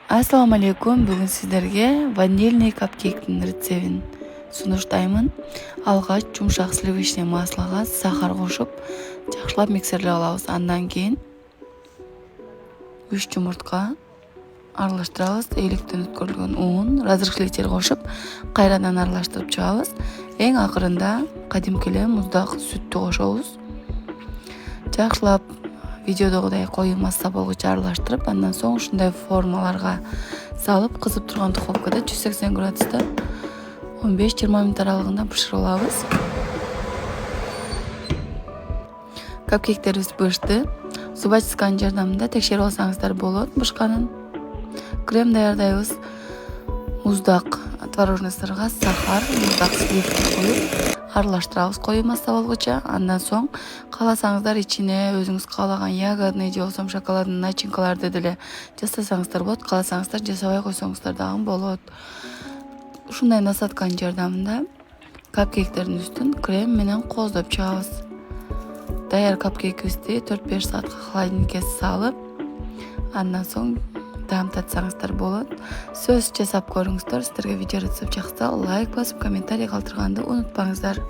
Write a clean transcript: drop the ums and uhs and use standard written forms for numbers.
Ассаламу алейкум. Бүгін сіздерге ванильный капкейктің рецебін сунуштаймын. Алғаш жұмшақ сливочный маслоға сахар қосып, жақшылап миксерлеп алабыз. Андан кейін 3 жұмыртқа аралаштырабыз. Электен өткөрүлгөн un, разрыхлитель қосып, қайрадан аралаштырып чыгабыз. Эң акырында кадимкиле муздак сүттү кошобуз. Жақшылап видеодогудай коюу масса болгучу аралаштырып, андан соң ушундай формаларга салып, кызып турган духовкада 180 градуста 15-20 минут аралыгында бышырып алабыз. Капкейктерибиз бышты. Зубочистканын жардамында текшерип алсаңыздар болот бышканын. Крем даярдайбыз. Муздак творожный сырга сахар, муздак сливки коюп аралаштырабыз коюу масса болгуча. Андан соң кааласаңыздар ичине өзүңүз каалаган ягодный же болбосо шоколадный начинкаларды деле жасасаңыздар болот. Кааласаңыздар жасабай койсоңуздар дагы болот. Ушундай насатканын жардамында капкейктердин үстүн крем менен кооздоп чыгабыз. Даяр капкейкибизди 4-5 саатка холодильникке салып, андан соң таам татсаңыздар болот. Сөз жасап көрүңүздөр. Сиздерге видео рецепт жакса, лайк басып, комментарий калтырганды унутпаңыздар.